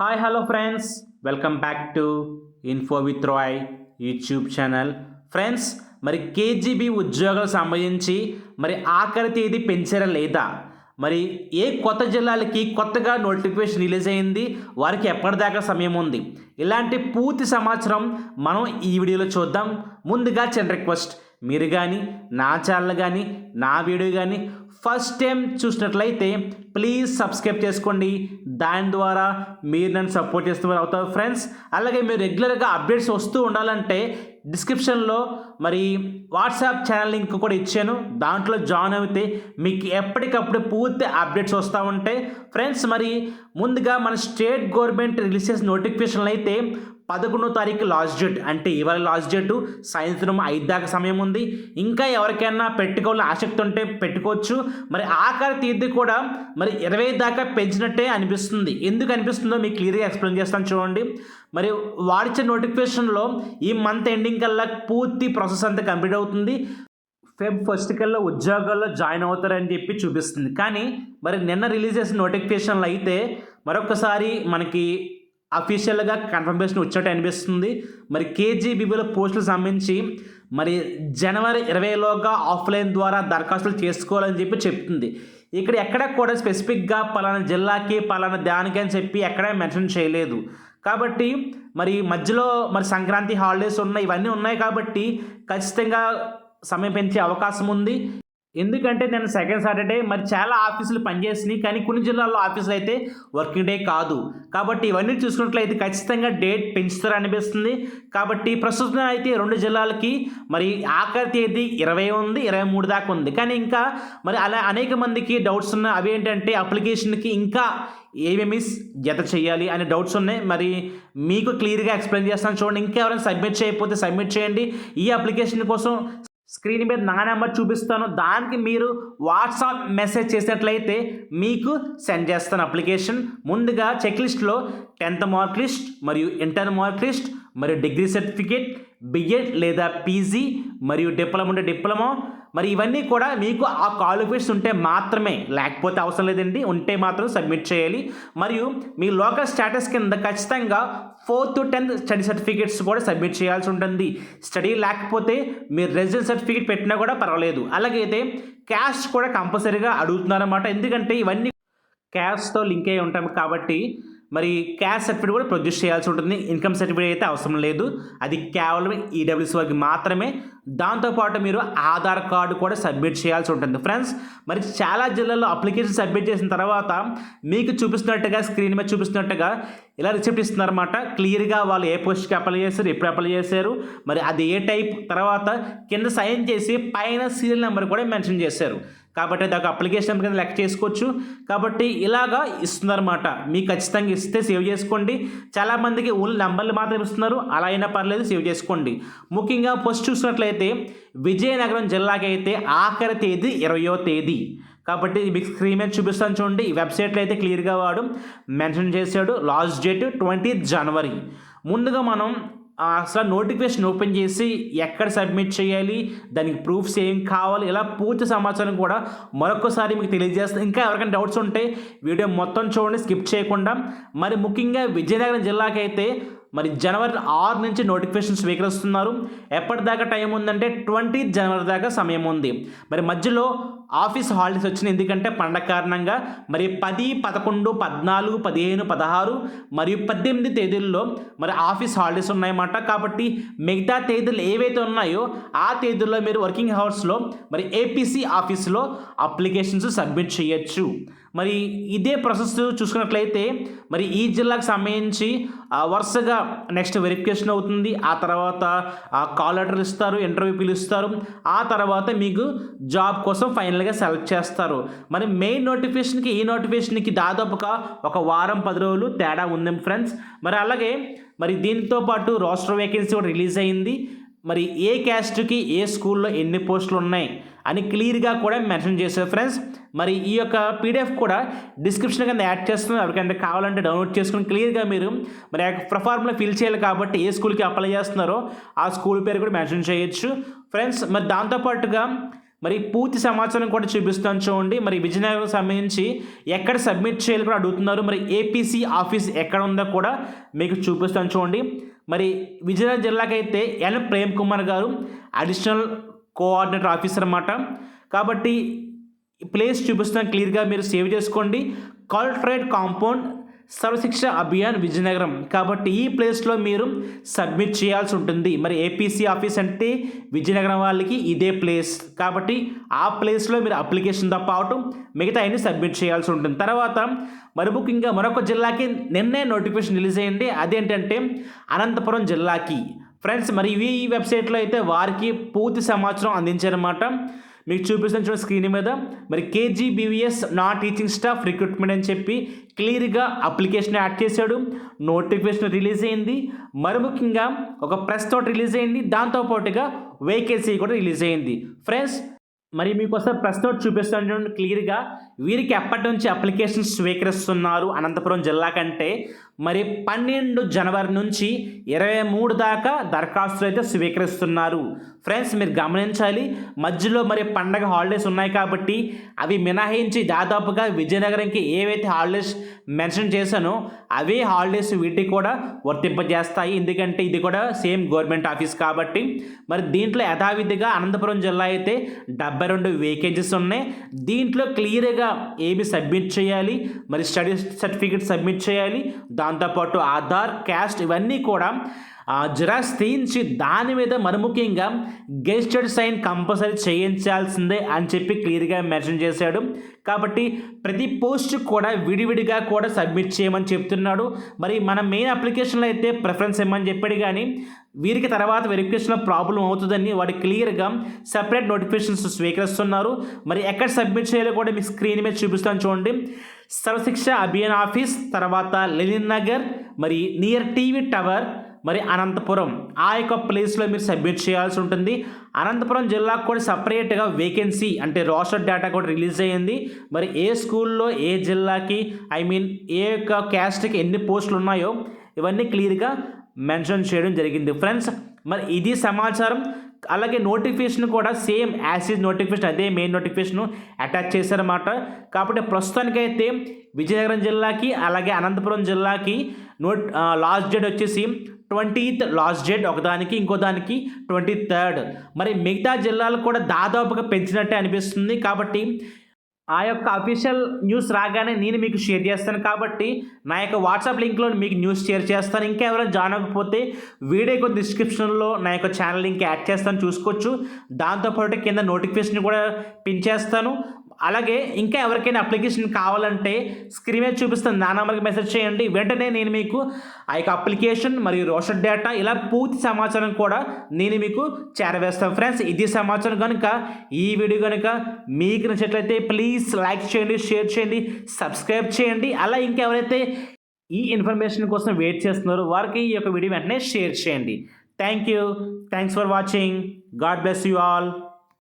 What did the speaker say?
Hi hello friends, welcome back to info with Rai YouTube channel. Friends, మరి KGB ఉద్యోగాలకు సంబంధించి మరి ఆఖరి తేదీ పెంచారా లేదా, మరి ఏ కొత్త జిల్లాలకి కొత్తగా నోటిఫికేషన్ రిలీజ్ అయింది, వారికి ఎప్పటిదాకా సమయం ఉంది, ఇలాంటి పూర్తి సమాచారం మనం ఈ వీడియోలో చూద్దాం. ముందుగా చిన్న రిక్వెస్ట్, మీరు కానీ నా ఛానల్ కానీ నా వీడియో కానీ ఫస్ట్ టైం చూసినట్లయితే ప్లీజ్ సబ్స్క్రైబ్ చేసుకోండి. దాని ద్వారా మీరు నన్ను సపోర్ట్ చేస్తున్నారు అవుతారు ఫ్రెండ్స్. అలాగే మీరు రెగ్యులర్గా అప్డేట్స్ వస్తూ ఉండాలంటే డిస్క్రిప్షన్లో మరి వాట్సాప్ ఛానల్ లింక్ కూడా ఇచ్చాను, దాంట్లో జాయిన్ అయితే మీకు ఎప్పటికప్పుడు పూర్తి అప్డేట్స్ వస్తూ ఉంటాయి ఫ్రెండ్స్. మరి ముందుగా మన స్టేట్ గవర్నమెంట్ రిలీజ్ చేసిన నోటిఫికేషన్లు అయితే 11వ తారీఖు లాస్ట్ డేట్, అంటే ఇవాళ లాస్ట్ డేటు, సాయంత్రం 5 దాకా సమయం ఉంది. ఇంకా ఎవరికైనా పెట్టుకోవాలని ఆసక్తి ఉంటే పెట్టుకోవచ్చు. మరి ఆఖరి తేదీ కూడా మరి 20 దాకా పెంచినట్టే అనిపిస్తుంది. ఎందుకు అనిపిస్తుందో మీకు క్లియర్గా ఎక్స్ప్లెయిన్ చేస్తాను చూడండి. మరి వాడిచ్చే నోటిఫికేషన్లో ఈ మంత్ ఎండింగ్ కల్లా పూర్తి ప్రాసెస్ అంతా కంప్లీట్ అవుతుంది. ఫెబ్ 1 కల్లా ఉద్యోగాల్లో జాయిన్ అవుతారని చెప్పి చూపిస్తుంది. కానీ మరి నిన్న రిలీజ్ చేసిన నోటిఫికేషన్లు అయితే మరొకసారి మనకి అఫీషియల్గా కన్ఫర్మేషన్ వచ్చినట్టు అనిపిస్తుంది. మరి కేజీబీబీలో పోస్టులకు సంబంధించి మరి జనవరి 20లోగా ఆఫ్లైన్ ద్వారా దరఖాస్తులు చేసుకోవాలని చెప్పి చెప్తుంది. ఇక్కడ ఎక్కడ కూడా స్పెసిఫిక్గా పలానా జిల్లాకి పలానా దానికి అని చెప్పి ఎక్కడ మెన్షన్ చేయలేదు. కాబట్టి మరి మధ్యలో మరి సంక్రాంతి హాలిడేస్ ఉన్నాయి, ఇవన్నీ ఉన్నాయి కాబట్టి ఖచ్చితంగా సమయం పెంచే అవకాశం ఉంది. ఎందుకంటే నేను సెకండ్ సాటర్డే మరి చాలా ఆఫీసులు పనిచేసినాయి, కానీ కొన్ని జిల్లాల్లో ఆఫీసులు అయితే వర్కింగ్ డే కాదు. కాబట్టి ఇవన్నీ చూసుకున్నట్లయితే ఖచ్చితంగా డేట్ పెంచుతారు అనిపిస్తుంది. కాబట్టి ప్రస్తుతం అయితే 2 జిల్లాలకి మరి ఆఖరి తేదీ 20 ఉంది, 23 దాకా ఉంది. కానీ ఇంకా మరి అలా అనేక మందికి డౌట్స్ ఉన్నాయి. అవి ఏంటంటే అప్లికేషన్కి ఇంకా ఏమేమి జత చేయాలి అనే డౌట్స్ ఉన్నాయి. మరి మీకు క్లియర్గా ఎక్స్ప్లెయిన్ చేస్తాను చూడండి. ఇంకా ఎవరైనా సబ్మిట్ చేయకపోతే సబ్మిట్ చేయండి. ఈ అప్లికేషన్ కోసం స్క్రీన్ మీద నా నెంబర్ చూపిస్తాను, దానికి మీరు వాట్సాప్ మెసేజ్ చేసినట్లయితే మీకు సెండ్ చేస్తాను అప్లికేషన్. ముందుగా చెక్ లిస్ట్లో 10th మార్క్ లిస్ట్ మరియు ఇంటర్ మార్క్ లిస్ట్ మరియు డిగ్రీ సర్టిఫికేట్, బిఎడ్ లేదా పీజీ మరియు డిప్లొమా ఉంటే డిప్లొమా, మరి ఇవన్నీ కూడా మీకు ఆ క్వాలిఫికేషన్స్ ఉంటే మాత్రమే, లేకపోతే అవసరం లేదండి, ఉంటే మాత్రం సబ్మిట్ చేయాలి. మరియు మీ లోకల్ స్టేటస్ కింద ఖచ్చితంగా 4th to 10th study certificates కూడా సబ్మిట్ చేయాల్సి ఉంటుంది. స్టడీ లేకపోతే మీరు రెసిడెన్స్ సర్టిఫికేట్ పెట్టినా కూడా పర్వాలేదు. అలాగైతే క్యాష్ కూడా కంపల్సరీగా అడుగుతున్నారన్నమాట. ఎందుకంటే ఇవన్నీ క్యాష్తో లింక్ అయి ఉంటాం కాబట్టి మరి క్యాష్ సర్టిఫికేట్ కూడా ప్రొడ్యూస్ చేయాల్సి ఉంటుంది. ఇన్కమ్ సర్టిఫికేట్ అయితే అవసరం లేదు, అది కేవలం ఈడబ్ల్యూసీ వారికి మాత్రమే. దాంతోపాటు మీరు ఆధార్ కార్డు కూడా సబ్మిట్ చేయాల్సి ఉంటుంది ఫ్రెండ్స్. మరి చాలా జిల్లాల్లో అప్లికేషన్ సబ్మిట్ చేసిన తర్వాత మీకు చూపిస్తున్నట్టుగా స్క్రీన్ మీద చూపిస్తున్నట్టుగా ఇలా రిసిప్ట్ ఇస్తున్నారన్నమాట. క్లియర్గా వాళ్ళు ఏ పోస్ట్కి అప్లై చేశారు, ఎప్పుడు అప్లై చేశారు, మరి అది ఏ టైప్, తర్వాత కింద సైన్ చేసి పైన సీరియల్ నెంబర్ కూడా మెన్షన్ చేశారు. కాబట్టి అది ఒక అప్లికేషన్ కింద లెక్క చేసుకోవచ్చు. కాబట్టి ఇలాగా ఇస్తున్నారన్నమాట. మీకు ఖచ్చితంగా ఇస్తే సేవ్ చేసుకోండి. చాలామందికి ఓన్లీ నెంబర్లు మాత్రం ఇస్తున్నారు, అలా అయినా పర్లేదు, సేవ్ చేసుకోండి. ముఖ్యంగా ఫస్ట్ చూసినట్లయితే విజయనగరం జిల్లాకి అయితే ఆఖరి తేదీ 20వ తేదీ. కాబట్టి మీకు స్క్రీన్ మీద చూపిస్తాను చూడండి. ఈ వెబ్సైట్లో అయితే క్లియర్గా వాడు మెన్షన్ చేశాడు లాస్ట్ డేట్ 20th జనవరి. ముందుగా మనం అసలు నోటిఫికేషన్ ఓపెన్ చేసి ఎక్కడ సబ్మిట్ చేయాలి, దానికి ప్రూఫ్స్ ఏం కావాలి, ఇలా పూర్తి సమాచారం కూడా మరొకసారి మీకు తెలియజేస్తాను. ఇంకా ఎవరికైనా డౌట్స్ ఉంటే వీడియో మొత్తం చూడండి, స్కిప్ చేయకుండా. మరి ముఖ్యంగా విజయనగరం జిల్లాకి అయితే మరి జనవరి 6 నుంచి నోటిఫికేషన్ స్వీకరిస్తున్నారు. ఎప్పటిదాకా టైం ఉందంటే 20th జనవరి దాకా సమయం ఉంది. మరి మధ్యలో ఆఫీస్ హాలిడేస్ వచ్చినాయి, ఎందుకంటే పండగ కారణంగా. మరి 10, 11, 14, 15, 16 మరియు 18 తేదీల్లో మరి ఆఫీస్ హాలిడేస్ ఉన్నాయన్నమాట. కాబట్టి మిగతా తేదీలు ఏవైతే ఉన్నాయో ఆ తేదీల్లో మీరు వర్కింగ్ అవర్స్లో మరి ఏపీసీ ఆఫీస్లో అప్లికేషన్స్ సబ్మిట్ చేయొచ్చు. మరి ఇదే ప్రాసెస్ చూసుకున్నట్లయితే మరి ఈ జిల్లాకు సంబంధించి వరుసగా నెక్స్ట్ వెరిఫికేషన్ అవుతుంది. ఆ తర్వాత కాల్ లెటర్ ఇస్తారు, ఇంటర్వ్యూ పిలుస్తారు. ఆ తర్వాత మీకు జాబ్ కోసం ఫైనల్గా సెలెక్ట్ చేస్తారు. మరి మెయిన్ నోటిఫికేషన్కి ఈ నోటిఫికేషన్కి దాదాపుగా ఒక వారం 10 రోజులు తేడా ఉంది ఫ్రెండ్స్. మరి అలాగే మరి దీంతో పాటు రోస్టర్ వేకెన్సీ కూడా రిలీజ్ అయింది. మరి ఏ క్యాస్ట్కి ఏ స్కూల్లో ఎన్ని పోస్టులు ఉన్నాయి అని క్లియర్గా కూడా మెన్షన్ చేశారు ఫ్రెండ్స్. మరి ఈ యొక్క పీడిఎఫ్ కూడా డిస్క్రిప్షన్ కింద యాడ్ చేస్తున్నాం, ఎవరికైనా కావాలంటే డౌన్లోడ్ చేసుకుని క్లియర్గా మీరు మరి ప్రొఫార్మ్లో ఫిల్ చేయాలి. కాబట్టి ఏ స్కూల్కి అప్లై చేస్తున్నారో ఆ స్కూల్ పేరు కూడా మెన్షన్ చేయొచ్చు ఫ్రెండ్స్. మరి దాంతోపాటుగా మరి పూర్తి సమాచారం కూడా చూపిస్తాను చూడండి. మరి విజయనగరం సంబంధించి ఎక్కడ సబ్మిట్ చేయాలి కూడా అడుగుతున్నారు. మరి ఏపీసీ ఆఫీస్ ఎక్కడ ఉందో కూడా మీకు చూపిస్తాను చూడండి. మరి విజయనగరం జిల్లాకైతే ఎన్ ప్రేమ్ కుమార్ గారు అడిషనల్ కోఆర్డినేటర్ ఆఫీసర్ అన్నమాట. కాబట్టి ప్లేస్ చూపిస్తాను, క్లియర్గా మీరు సేవ్ చేసుకోండి. Collectorate compound Sarva Shiksha Abhiyan Vizianagaram. కాబట్టి ఈ ప్లేస్లో మీరు సబ్మిట్ చేయాల్సి ఉంటుంది. మరి ఏపీసీ ఆఫీస్ అంటే విజయనగరం వాళ్ళకి ఇదే ప్లేస్. కాబట్టి ఆ ప్లేస్లో మీరు అప్లికేషన్తో పాటు మిగతా అన్ని సబ్మిట్ చేయాల్సి ఉంటుంది. తర్వాత మరి ముఖ్యంగా మరొక జిల్లాకి నిన్నే నోటిఫికేషన్ రిలీజ్ అయ్యింది. అదేంటంటే అనంతపురం జిల్లాకి. ఫ్రెండ్స్, మరి ఈ వెబ్సైట్లో అయితే వారికి పూర్తి సమాచారం అందించారన్నమాట. మీకు చూపిస్తాను చూడండి స్క్రీన్ మీద. మరి కేజీబీవీఎస్ నాన్ టీచింగ్ స్టాఫ్ రిక్రూట్మెంట్ అని చెప్పి క్లియర్గా అప్లికేషన్ యాడ్ చేశాడు. నోటిఫికేషన్ రిలీజ్ అయింది. మరి ముఖ్యంగా ఒక ప్రెస్ తోటి రిలీజ్ అయింది. దాంతోపాటుగా వేకెన్సీ కూడా రిలీజ్ అయింది. ఫ్రెండ్స్, మరి మీకోసం ప్రెస్ నోట్ చూపిస్తాను చూడండి క్లియర్గా. వీరికి ఎప్పటి నుంచి అప్లికేషన్ స్వీకరిస్తున్నారు అనంతపురం జిల్లా కంటే మరి 12 జనవరి నుంచి 23 దాకా దరఖాస్తులు అయితే స్వీకరిస్తున్నారు. ఫ్రెండ్స్, మీరు గమనించాలి, మధ్యలో మరి పండగ హాలిడేస్ ఉన్నాయి కాబట్టి అవి మినహాయించి దాదాపుగా విజయనగరంకి ఏవైతే హాలిడేస్ మెన్షన్ చేశానో అవే హాలిడేస్ వీటికి కూడా వర్తింపజేస్తాయి. ఎందుకంటే ఇది కూడా సేమ్ గవర్నమెంట్ ఆఫీస్ కాబట్టి. మరి దీంట్లో యథావిధిగా అనంతపురం జిల్లా అయితే 72 వేకెన్సీస్ ఉన్నాయి. దీంట్లో క్లియర్గా ఏమి సబ్మిట్ చేయాలి, మరి స్టడీ సర్టిఫికేట్ సబ్మిట్ చేయాలి, దాంతోపాటు ఆధార్, క్యాస్ట్ ఇవన్నీ కూడా జిరాక్స్ తీయించి దాని మీద మరి ముఖ్యంగా గెజిటెడ్ సైన్ కంపల్సరీ చేయించాల్సిందే అని చెప్పి క్లియర్గా మెన్షన్ చేశాడు. కాబట్టి ప్రతి పోస్ట్ కూడా విడివిడిగా కూడా సబ్మిట్ చేయమని చెప్తున్నాడు. మరి మన మెయిన్ అప్లికేషన్లో అయితే ప్రిఫరెన్స్ ఇవ్వమని చెప్పాడు, కానీ వీరికి తర్వాత వెరిఫికేషన్లో ప్రాబ్లం అవుతుందని వాడు క్లియర్గా సెపరేట్ నోటిఫికేషన్స్ స్వీకరిస్తున్నారు. మరి ఎక్కడ సబ్మిట్ చేయాలో కూడా మీకు స్క్రీన్ మీద చూపిస్తాను చూడండి. సర్వశిక్ష అభియాన్ ఆఫీస్, తర్వాత లెనిన్ నగర్, మరి నియర్ టీవీ టవర్, మరి అనంతపురం ఆ యొక్క ప్లేస్లో మీరు సబ్మిట్ చేయాల్సి ఉంటుంది. అనంతపురం జిల్లాకు కూడా సపరేట్గా వేకెన్సీ అంటే రోస్టర్ డేటా కూడా రిలీజ్ అయ్యింది. మరి ఏ స్కూల్లో ఏ జిల్లాకి ఏ యొక్క క్యాస్ట్కి ఎన్ని పోస్టులు ఉన్నాయో ఇవన్నీ క్లియర్గా మెన్షన్ చేయడం జరిగింది. ఫ్రెండ్స్, మరి ఇది సమాచారం. అలాగే నోటిఫికేషన్ కూడా సేమ్ యాసిడ్ నోటిఫికేషన్ అదే మెయిన్ నోటిఫికేషన్ అటాచ్ చేశారన్నమాట. కాబట్టి ప్రస్తుతానికైతే విజయనగరం జిల్లాకి అలాగే అనంతపురం జిల్లాకి లాస్ట్ డేట్ వచ్చేసి 20th లాస్ట్ డేట్ ఒకదానికి, ఇంకో దానికి 23rd. మరి మిగతా జిల్లాలు కూడా దాదాపుగా పెంచినట్టే అనిపిస్తుంది. కాబట్టి ఆ యొక్క అఫీషియల్ న్యూస్ రాగానే నేను మీకు షేర్ చేస్తాను. కాబట్టి నా యొక్క వాట్సాప్ లింక్లో మీకు న్యూస్ షేర్ చేస్తాను. ఇంకా ఎవరైనా జాయిన్ అవ్వకపోతే వీడియో డిస్క్రిప్షన్లో నా యొక్క ఛానల్ లింక్ యాడ్ చేస్తాను, చూసుకోవచ్చు. దాంతోపాటు కింద నోటిఫికేషన్ కూడా పిన్ చేస్తాను. అలాగే ఇంకా ఎవరికైనా అప్లికేషన్ కావాలంటే స్క్రీన్ మీద చూపిస్తాను, నా నెంబర్కి మెసేజ్ చేయండి. వెంటనే నేను మీకు ఆ యొక్క అప్లికేషన్ మరియు రోస్టర్ డేటా ఇలా పూర్తి సమాచారం కూడా నేను మీకు చేరవేస్తాను. ఫ్రెండ్స్, ఇది సమాచారం కనుక ఈ వీడియో కనుక మీకు నచ్చినట్లయితే ప్లీజ్ లైక్ చేయండి, షేర్ చేయండి, సబ్స్క్రైబ్ చేయండి. అలా ఇంకెవరైతే ఈ ఇన్ఫర్మేషన్ కోసం వెయిట్ చేస్తున్నారో వారికి ఈ యొక్క వీడియో వెంటనే షేర్ చేయండి. Thanks for watching. God bless you all.